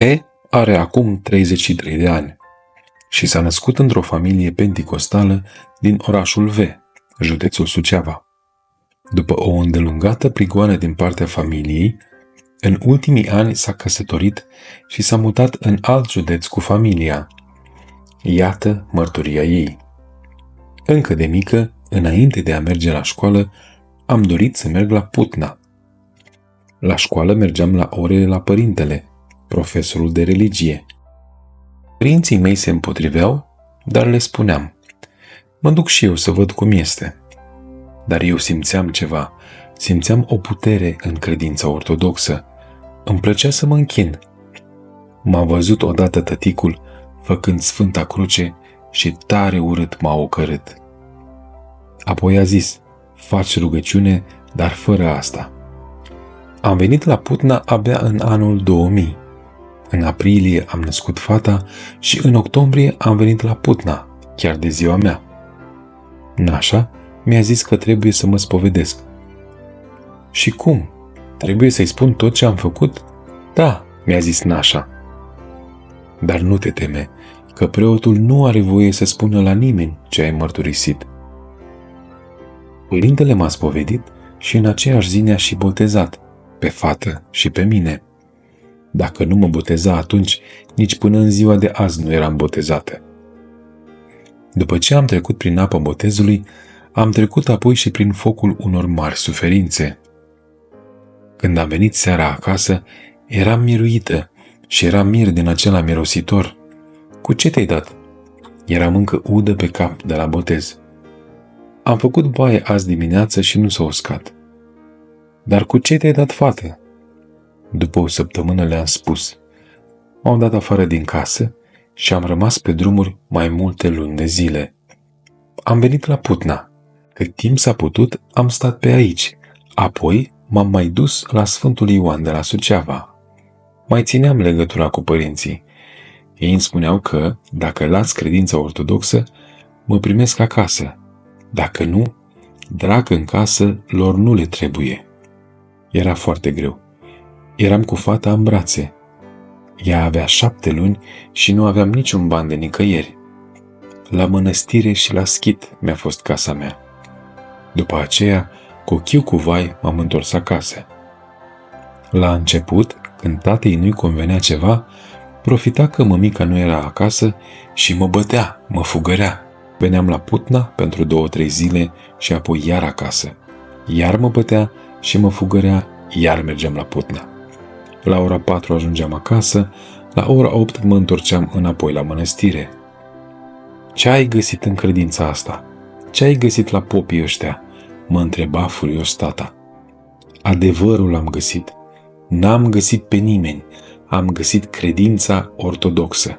E are acum 33 de ani și s-a născut într-o familie penticostală din orașul V, județul Suceava. După o îndelungată prigoană din partea familiei, în ultimii ani s-a căsătorit și s-a mutat în alt județ cu familia. Iată mărturia ei. Încă de mică, înainte de a merge la școală, am dorit să merg la Putna. La școală mergeam la orele la părintele, profesorul de religie. Părinții mei se împotriveau, dar le spuneam: mă duc și eu să văd cum este. Dar eu simțeam ceva, simțeam o putere în credința ortodoxă. Îmi plăcea să mă închin. M-a văzut odată tăticul făcând Sfânta Cruce și tare urât m-a ocărât. Apoi a zis: faci rugăciune, dar fără asta. Am venit la Putna abia în anul 2000. În aprilie am născut fata și în octombrie am venit la Putna, chiar de ziua mea. Nașa mi-a zis că trebuie să mă spovedesc. Și cum? Trebuie să-i spun tot ce am făcut? Da, mi-a zis Nașa. Dar nu te teme, că preotul nu are voie să spună la nimeni ce ai mărturisit. Părintele m-a spovedit și în aceeași zi ne-a și botezat, pe fată și pe mine. Dacă nu mă boteza atunci, nici până în ziua de azi nu eram botezată. După ce am trecut prin apa botezului, am trecut apoi și prin focul unor mari suferințe. Când am venit seara acasă, eram miruită și era mir din acela mirositor. Cu ce te-ai dat? Eram încă udă pe cap de la botez. Am făcut baie azi dimineață și nu s-a uscat. Dar cu ce te-ai dat, fată? După o săptămână le-am spus. M-au dat afară din casă și am rămas pe drumuri mai multe luni de zile. Am venit la Putna. Cât timp s-a putut, am stat pe aici. Apoi m-am mai dus la Sfântul Ioan de la Suceava. Mai țineam legătura cu părinții. Ei îmi spuneau că, dacă las credința ortodoxă, mă primesc acasă. Dacă nu, drac în casă lor nu le trebuie. Era foarte greu. Eram cu fata în brațe. Ea avea 7 luni și nu aveam niciun ban de nicăieri. La mănăstire și la schit mi-a fost casa mea. După aceea, cu chiu cu vai, m-am întors acasă. La început, când tatei nu-i convenea ceva, profita că mămica nu era acasă și mă bătea, mă fugărea. Veneam la Putna pentru 2-3 zile și apoi iar acasă. Iar mă bătea și mă fugărea, iar mergeam la Putna. La ora 4 ajungeam acasă, la ora 8 mă întorceam înapoi la mănăstire. Ce ai găsit în credința asta? Ce ai găsit la popii ăștia? Mă întreba furios tata. Adevărul am găsit. N-am găsit pe nimeni. Am găsit credința ortodoxă.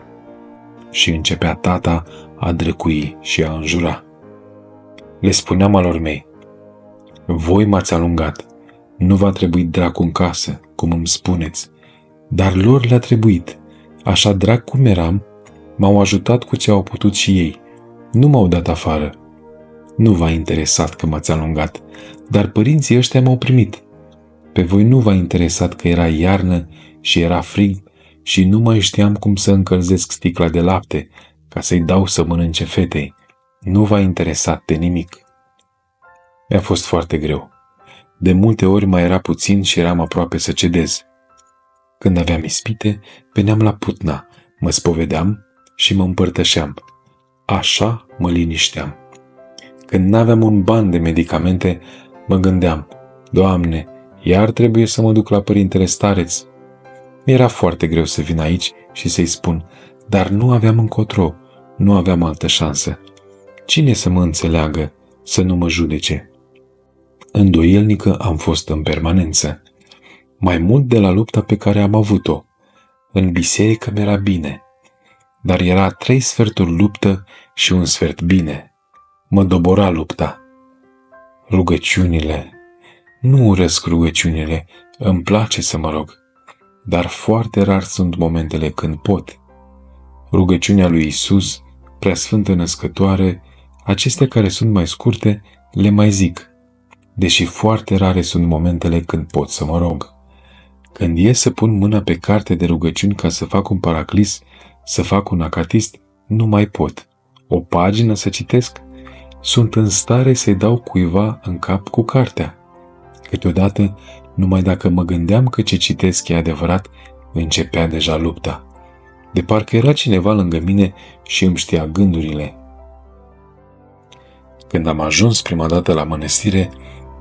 Și începea tata a drăcui și a înjura. Le spuneam alor mei: voi m-ați alungat. Nu v-a trebuit dracu în casă, cum îmi spuneți. Dar lor le-a trebuit. Așa drag cum eram, m-au ajutat cu ce au putut și ei. Nu m-au dat afară. Nu v-a interesat că m-ați alungat, dar părinții ăștia m-au primit. Pe voi nu v-a interesat că era iarnă și era frig și nu mai știam cum să încălzesc sticla de lapte ca să-i dau să mănânce fetei. Nu v-a interesat de nimic. Mi-a fost foarte greu. De multe ori mai era puțin și eram aproape să cedez. Când aveam ispite, veneam la Putna, mă spovedeam și mă împărtășeam. Așa mă linișteam. Când n-aveam un ban de medicamente, mă gândeam: Doamne, iar trebuie să mă duc la părintele stareț. Mi-era foarte greu să vin aici și să-i spun, dar nu aveam încotro, nu aveam altă șansă. Cine să mă înțeleagă, să nu mă judece? Îndoielnică am fost în permanență. Mai mult de la lupta pe care am avut-o. În biserică mi-era bine, dar era 3/4 luptă și 1/4 bine. Mă dobora lupta. Rugăciunile. Nu urăsc rugăciunile, îmi place să mă rog, dar foarte rar sunt momentele când pot. Rugăciunea lui Isus, Preasfântă Născătoare, acestea care sunt mai scurte, le mai zic, deși foarte rare sunt momentele când pot să mă rog. Când e să pun mâna pe carte de rugăciuni ca să fac un paraclis, să fac un acatist, nu mai pot. O pagină să citesc? Sunt în stare să-i dau cuiva în cap cu cartea. Câteodată, numai dacă mă gândeam că ce citesc e adevărat, începea deja lupta. De parcă era cineva lângă mine și îmi știa gândurile. Când am ajuns prima dată la mănăstire,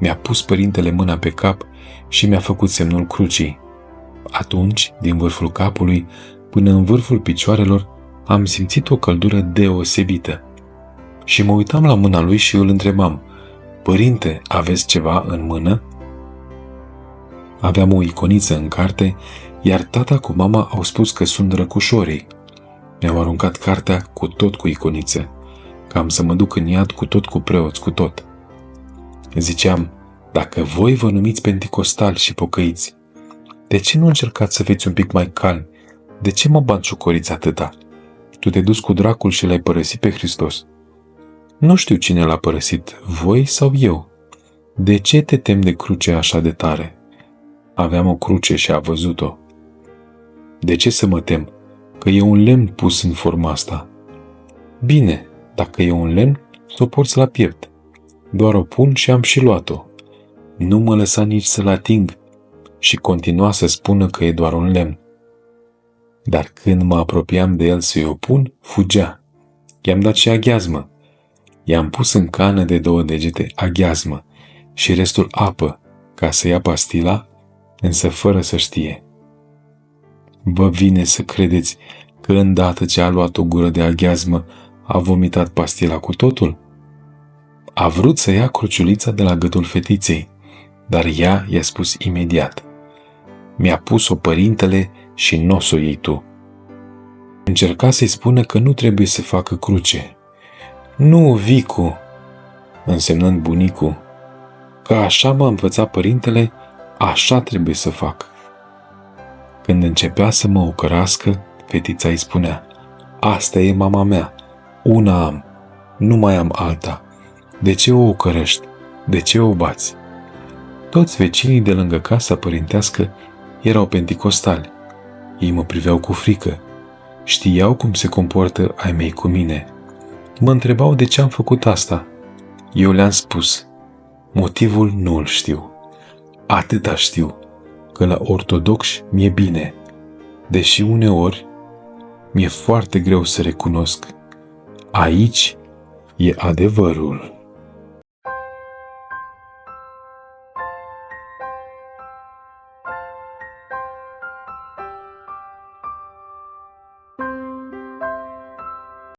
mi-a pus părintele mâna pe cap și mi-a făcut semnul crucii. Atunci, din vârful capului până în vârful picioarelor, am simțit o căldură deosebită. Și mă uitam la mâna lui și îl întrebam: Părinte, aveți ceva în mână? Aveam o iconiță în carte, iar tata cu mama au spus că sunt răcușorii. Mi-au aruncat cartea cu tot cu iconiță, că am să mă duc în iad cu tot cu preoți, cu tot. Ziceam: dacă voi vă numiți penticostali și pocăiți, de ce nu încercați să fiți un pic mai calmi? De ce mă batjocoriți atâta? Tu te duci cu dracul și l-ai părăsit pe Hristos. Nu știu cine l-a părăsit, voi sau eu. De ce te temi de cruce așa de tare? Aveam o cruce și a văzut-o. De ce să mă tem? Că e un lemn pus în forma asta. Bine, dacă e un lemn, să o porți la piept. Doar o pun și am și luat-o. Nu mă lăsa nici să-l ating și continua să spună că e doar un lemn. Dar când mă apropiam de el să-i o pun, fugea. I-am dat și aghiazmă. I-am pus în cană de 2 degete aghiazmă și restul apă ca să ia pastila, însă fără să știe. Vă vine să credeți că îndată ce a luat o gură de aghiazmă, a vomitat pastila cu totul? A vrut să ia cruciulița de la gâtul fetiței, dar ea i-a spus imediat: mi-a pus-o părintele și n-o s-o iei tu. Încerca să-i spună că nu trebuie să facă cruce. Nu, Vicu, însemnând bunicul, că așa m-a învățat părintele, așa trebuie să fac. Când începea să mă ocărască, fetița îi spunea: asta e mama mea, una am, nu mai am alta. De ce o ocărăști? De ce o bați? Toți vecinii de lângă casa părintească erau penticostali. Ei mă priveau cu frică. Știau cum se comportă ai mei cu mine. Mă întrebau de ce am făcut asta. Eu le-am spus: motivul nu-l știu. Atâta știu, că la ortodoxi mi-e bine, deși uneori mi-e foarte greu să recunosc: aici e adevărul.